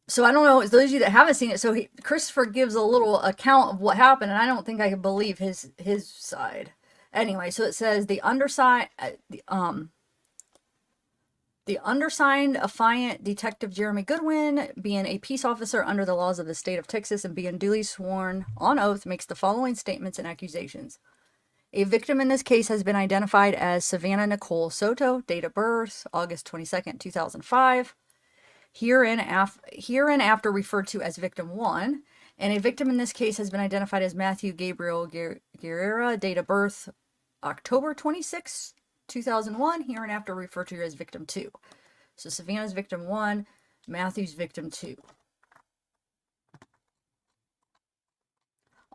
So I don't know, those of you that haven't seen it, so Christopher gives a little account of what happened, and I don't think I can believe his side. Anyway, so it says the undersigned affiant Detective Jeremy Goodwin, being a peace officer under the laws of the state of Texas and being duly sworn on oath, makes the following statements and accusations. A victim in this case has been identified as Savanah Nicole Soto, date of birth August 22nd, 2005, hereinafter referred to as victim 1, and a victim in this case has been identified as Matthew Gabriel Guerra, date of birth October 26, 2001, hereinafter referred to as victim 2. So Savannah's victim 1, Matthew's victim 2.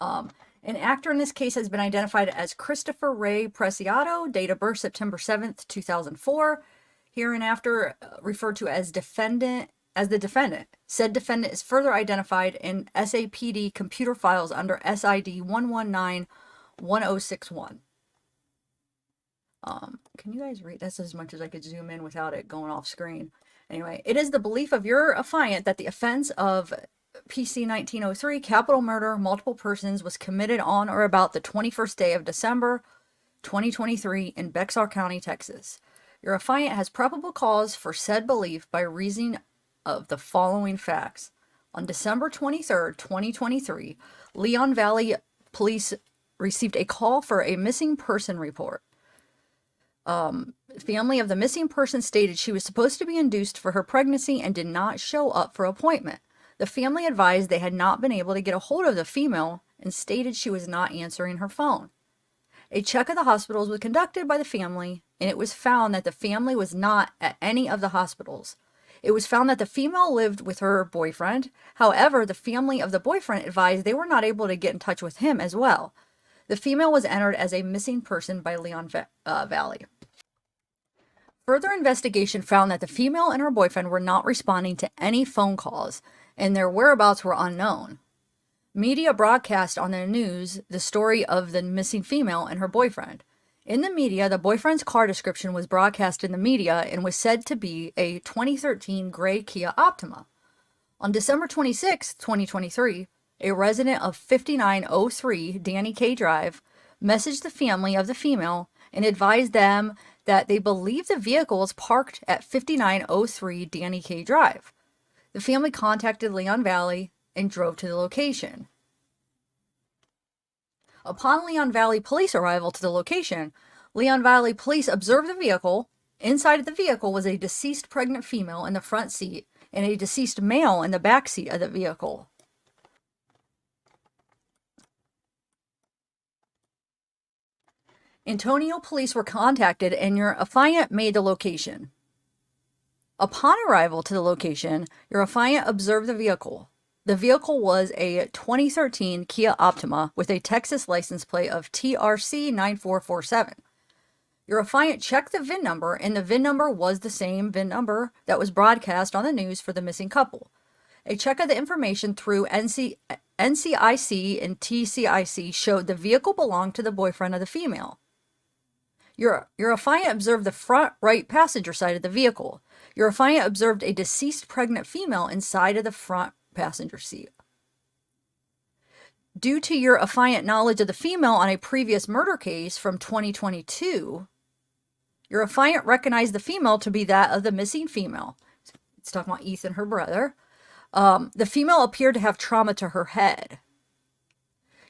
An actor in this case has been identified as Christopher Ray Preciado, date of birth September 7th, 2004, hereinafter referred to as the defendant. Said defendant is further identified in SAPD computer files under SID 1191061. Can you guys read? That's as much as I could zoom in without it going off screen. Anyway, it is the belief of your affiant that the offense of PC 1903, capital murder, multiple persons, was committed on or about the 21st day of December 2023 in Bexar County, Texas. Your affiant has probable cause for said belief by reason of the following facts. On December 23rd, 2023, Leon Valley Police received a call for a missing person report. Family of the missing person stated she was supposed to be induced for her pregnancy and did not show up for appointment. The family advised they had not been able to get a hold of the female and stated she was not answering her phone. A check of the hospitals was conducted by the family, and it was found that the family was not at any of the hospitals. It was found that the female lived with her boyfriend. However, the family of the boyfriend advised they were not able to get in touch with him as well. The female was entered as a missing person by Leon Valley. Further investigation found that the female and her boyfriend were not responding to any phone calls, and their whereabouts were unknown. Media broadcast on the news the story of the missing female and her boyfriend. In the media, the boyfriend's car description was broadcast in the media and was said to be a 2013 gray Kia Optima. On December 26, 2023, a resident of 5903 Danny K Drive messaged the family of the female and advised them that they believe the vehicle was parked at 5903 Danny K Drive. The family contacted Leon Valley and drove to the location. Upon Leon Valley Police arrival to the location, Leon Valley Police observed the vehicle. Inside of the vehicle was a deceased pregnant female in the front seat and a deceased male in the back seat of the vehicle. Antonio police were contacted and your affiant made the location. Upon arrival to the location, your affiant observed the vehicle. The vehicle was a 2013 Kia Optima with a Texas license plate of TRC 9447. Your affiant checked the VIN number, and the VIN number was the same VIN number that was broadcast on the news for the missing couple. A check of the information through NCIC and TCIC showed the vehicle belonged to the boyfriend of the female. Your affiant observed the front right passenger side of the vehicle. Your affiant observed a deceased pregnant female inside of the front passenger seat. Due to your affiant knowledge of the female on a previous murder case from 2022, your affiant recognized the female to be that of the missing female. It's talking about Ethan, her brother. The female appeared to have trauma to her head.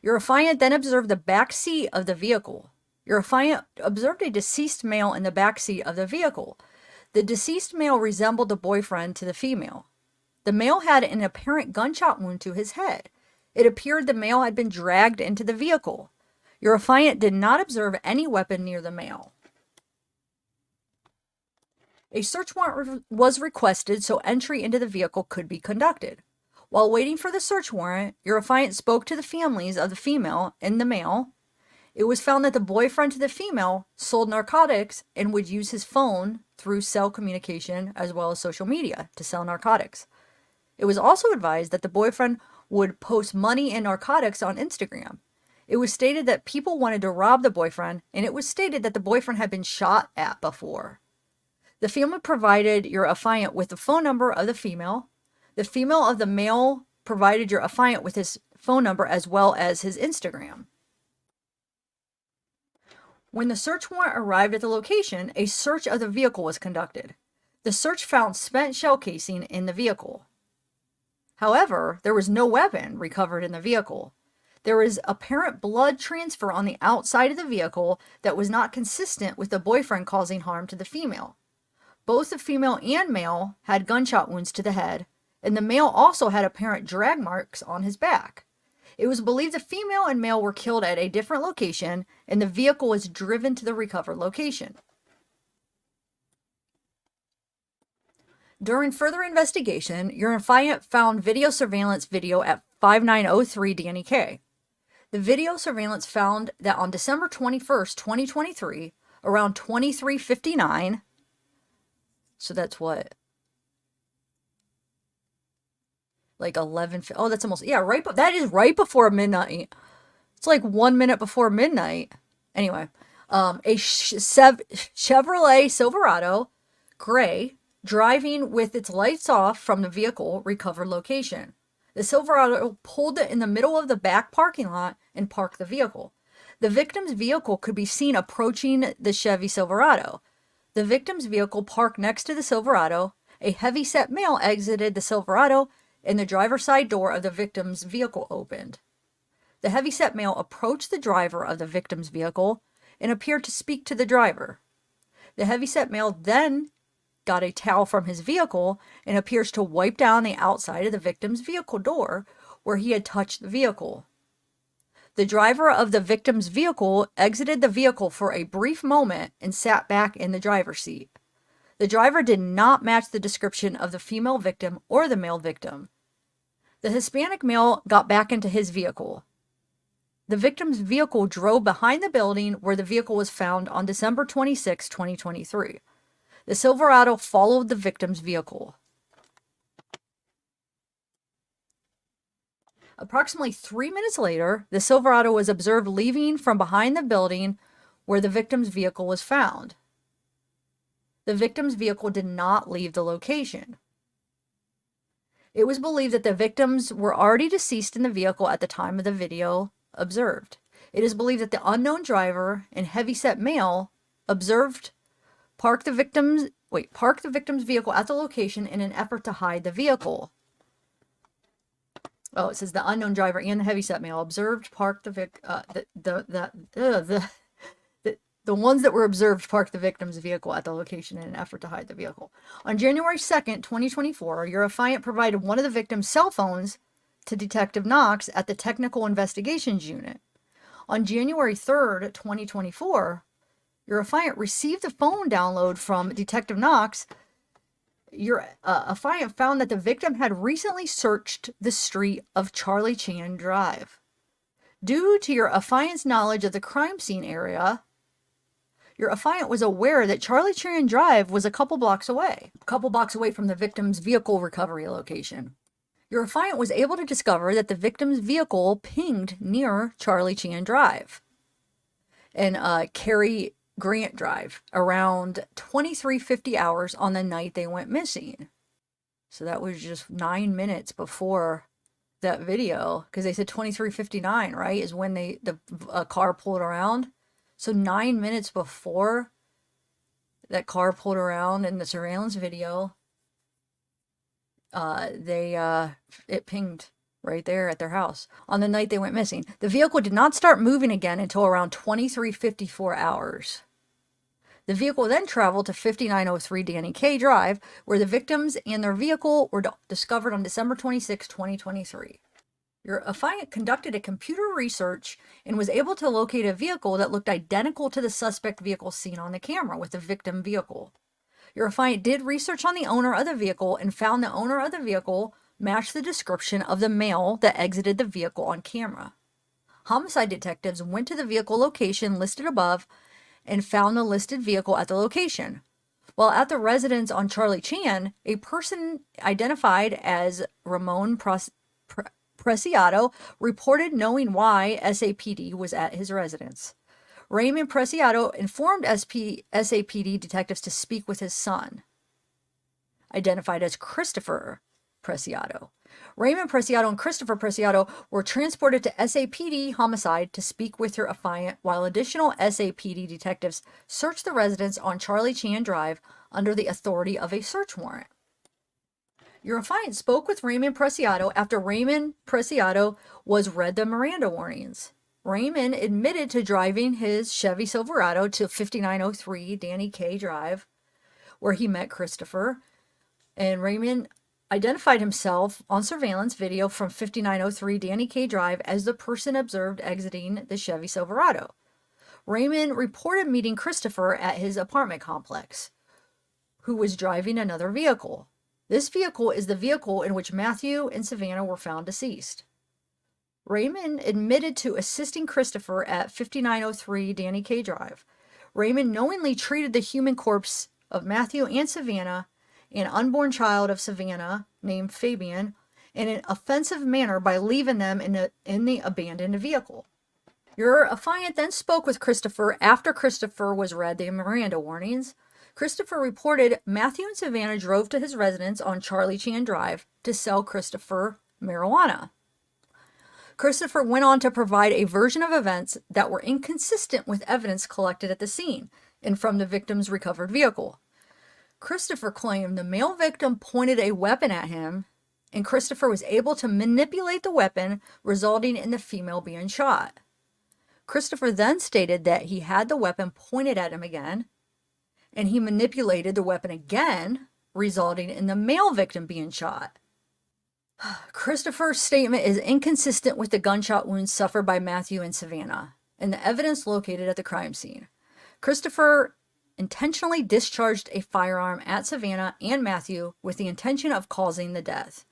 Your affiant then observed the back seat of the vehicle. Your affiant observed a deceased male in the back seat of the vehicle. The deceased male resembled the boyfriend to the female. The male had an apparent gunshot wound to his head. It appeared the male had been dragged into the vehicle. Your affiant did not observe any weapon near the male. A search warrant was requested so entry into the vehicle could be conducted. While waiting for the search warrant, your affiant spoke to the families of the female and the male. It was found that the boyfriend to the female sold narcotics and would use his phone through cell communication as well as social media to sell narcotics. It was also advised that the boyfriend would post money and narcotics on Instagram. It was stated that people wanted to rob the boyfriend, and it was stated that the boyfriend had been shot at before. The family provided your affiant with the phone number of the female. The female of the male provided your affiant with his phone number as well as his Instagram. When the search warrant arrived at the location, a search of the vehicle was conducted. The search found spent shell casing in the vehicle. However, there was no weapon recovered in the vehicle. There was apparent blood transfer on the outside of the vehicle that was not consistent with the boyfriend causing harm to the female. Both the female and male had gunshot wounds to the head, and the male also had apparent drag marks on his back. It was believed the female and male were killed at a different location, and the vehicle was driven to the recovered location. During further investigation, your affiant found video surveillance video at 5903 Danny K. The video surveillance found that on December 21st, 2023, around 23:59, so that's what? Like 11, oh, that's almost, yeah, that is right before midnight. It's like 1 minute before midnight. Anyway, a Chevrolet Silverado gray driving with its lights off from the vehicle recovered location. The Silverado pulled it in the middle of the back parking lot and parked the vehicle. The victim's vehicle could be seen approaching the Chevy Silverado. The victim's vehicle parked next to the Silverado. A heavy-set male exited the Silverado, and the driver's side door of the victim's vehicle opened. The heavy-set male approached the driver of the victim's vehicle and appeared to speak to the driver. The heavy-set male then got a towel from his vehicle and appears to wipe down the outside of the victim's vehicle door where he had touched the vehicle. The driver of the victim's vehicle exited the vehicle for a brief moment and sat back in the driver's seat. The driver did not match the description of the female victim or the male victim. The Hispanic male got back into his vehicle. The victim's vehicle drove behind the building where the vehicle was found on December 26, 2023. The Silverado followed the victim's vehicle. Approximately 3 minutes later, the Silverado was observed leaving from behind the building where the victim's vehicle was found. The victim's vehicle did not leave the location. It was believed that the victims were already deceased in the vehicle at the time of the video observed. It is believed that the unknown driver and heavyset male observed park the victim's vehicle at the location in an effort to hide the vehicle. Oh, it says the unknown driver and the heavyset male observed parked the ones that were observed parked the victim's vehicle at the location in an effort to hide the vehicle. On January 2nd, 2024, your affiant provided one of the victim's cell phones to Detective Knox at the Technical Investigations Unit. On January 3rd, 2024, your affiant received a phone download from Detective Knox. Your affiant found that the victim had recently searched the street of Charlie Chan Drive. Due to your affiant's knowledge of the crime scene area, your affiant was aware that Charlie Chan Drive was a couple blocks away from the victim's vehicle recovery location. Your affiant was able to discover that the victim's vehicle pinged near Charlie Chan Drive and Cary Grant Drive around 23:50 hours on the night they went missing. So that was just 9 minutes before that video, because they said 23:59, right, is when the car pulled around. So 9 minutes before that car pulled around in the surveillance video, it pinged right there at their house on the night they went missing. The vehicle did not start moving again until around 23:54 hours. The vehicle then traveled to 5903 Danny K Drive, where the victims and their vehicle were discovered on December 26, 2023. Your affiant conducted a computer research and was able to locate a vehicle that looked identical to the suspect vehicle seen on the camera with the victim vehicle. Your affiant did research on the owner of the vehicle and found the owner of the vehicle matched the description of the male that exited the vehicle on camera. Homicide detectives went to the vehicle location listed above and found the listed vehicle at the location. While at the residence on Charlie Chan, a person identified as Ramon Preciado reported knowing why SAPD was at his residence. Raymond Preciado informed SAPD detectives to speak with his son, identified as Christopher. Preciado. Raymond Preciado and Christopher Preciado were transported to SAPD homicide to speak with your affiant, while additional SAPD detectives searched the residence on Charlie Chan Drive under the authority of a search warrant. Your affiant spoke with Raymond Preciado after Raymond Preciado was read the Miranda warnings. Raymond admitted to driving his Chevy Silverado to 5903 Danny K Drive, where he met Christopher, and Raymond identified himself on surveillance video from 5903 Danny K Drive as the person observed exiting the Chevy Silverado. Raymond reported meeting Christopher at his apartment complex, who was driving another vehicle. This vehicle is the vehicle in which Matthew and Savanah were found deceased. Raymond admitted to assisting Christopher at 5903 Danny K Drive. Raymond knowingly treated the human corpse of Matthew and Savanah, an unborn child of Savanah named Fabian, in an offensive manner by leaving them in the abandoned vehicle. Your affiant then spoke with Christopher after Christopher was read the Miranda warnings. Christopher reported Matthew and Savanah drove to his residence on Charlie Chan Drive to sell Christopher marijuana. Christopher went on to provide a version of events that were inconsistent with evidence collected at the scene and from the victim's recovered vehicle. Christopher claimed the male victim pointed a weapon at him, and Christopher was able to manipulate the weapon, resulting in the female being shot. Christopher then stated that he had the weapon pointed at him again, and he manipulated the weapon again, resulting in the male victim being shot. Christopher's statement is inconsistent with the gunshot wounds suffered by Matthew and Savanah and the evidence located at the crime scene. Christopher intentionally discharged a firearm at Savanah and Matthew with the intention of causing the death.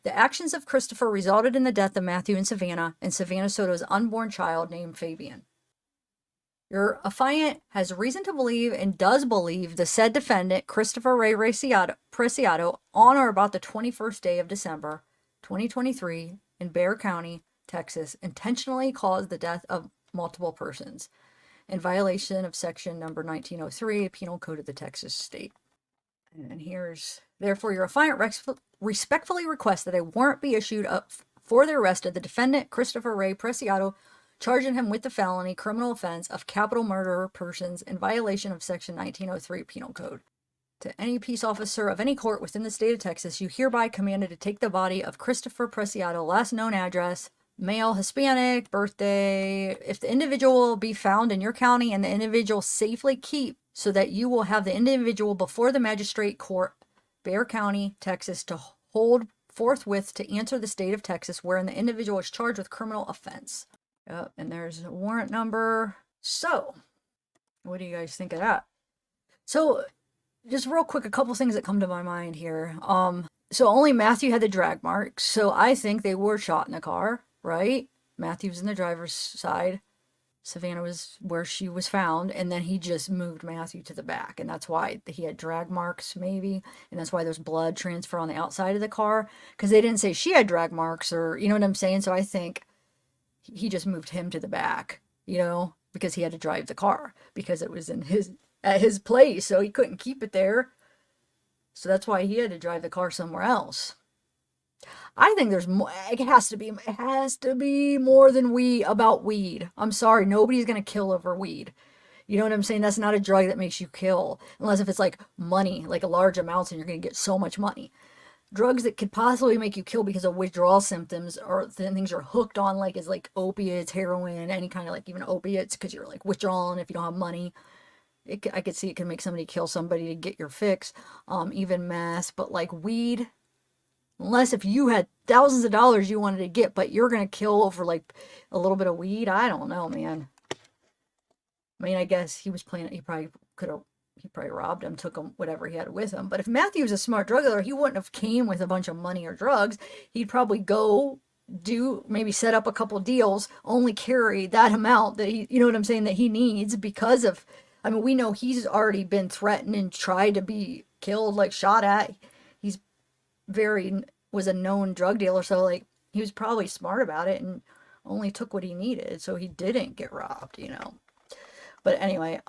The actions of Christopher resulted in the death of Matthew and Savannah Soto's unborn child named Fabian. Your affiant has reason to believe and does believe the said defendant, Christopher Ray Preciado, on or about the 21st day of December, 2023, in Bexar County, Texas, intentionally caused the death of multiple persons in violation of section number 1903, Penal Code of the Texas State. And here's, therefore, your affiant respectfully requests that a warrant be issued up for the arrest of the defendant, Christopher Ray Preciado, charging him with the felony criminal offense of capital murder of persons in violation of section 1903 Penal Code. To any peace officer of any court within the state of Texas, you hereby commanded to take the body of Christopher Preciado, last known address, male, Hispanic, birthday, if the individual be found in your county and the individual safely keep, so that you will have the individual before the magistrate court, Bexar County, Texas, to hold forthwith to answer the state of Texas wherein the individual is charged with criminal offense. Yep, and there's a warrant number. So, what do you guys think of that? So, just real quick, a couple things that come to my mind here. So only Matthew had the drag marks, so I think they were shot in the car, right? Matthew was in the driver's side. Savanah was where she was found, and then he just moved Matthew to the back, and that's why he had drag marks, maybe, and that's why there's blood transfer on the outside of the car, because they didn't say she had drag marks, or, you know what I'm saying? So I think he just moved him to the back, you know, because he had to drive the car, because it was at his place, so he couldn't keep it there. So that's why he had to drive the car somewhere else. I think there's more. It has to be more than about weed. I'm sorry, nobody's gonna kill over weed. You know what I'm saying? That's not a drug that makes you kill, unless if it's like money, like a large amounts, and you're gonna get so much money. Drugs that could possibly make you kill because of withdrawal symptoms or things you're hooked on, like is like opiates, heroin, any kind of like even opiates, because you're like withdrawing if you don't have money. I could see it can make somebody kill somebody to get your fix, even meth, but like weed, unless if you had thousands of dollars you wanted to get, but you're going to kill over like a little bit of weed, I don't know, man. I mean, I guess he probably robbed him, took him, whatever he had with him. But if Matthew was a smart drug dealer, he wouldn't have came with a bunch of money or drugs. He'd probably go maybe set up a couple deals, only carry that amount that you know what I'm saying, that he needs because of, I mean, we know he's already been threatened and tried to be killed, like shot at. He's was a known drug dealer, so like he was probably smart about it and only took what he needed, so he didn't get robbed, you know. But anyway,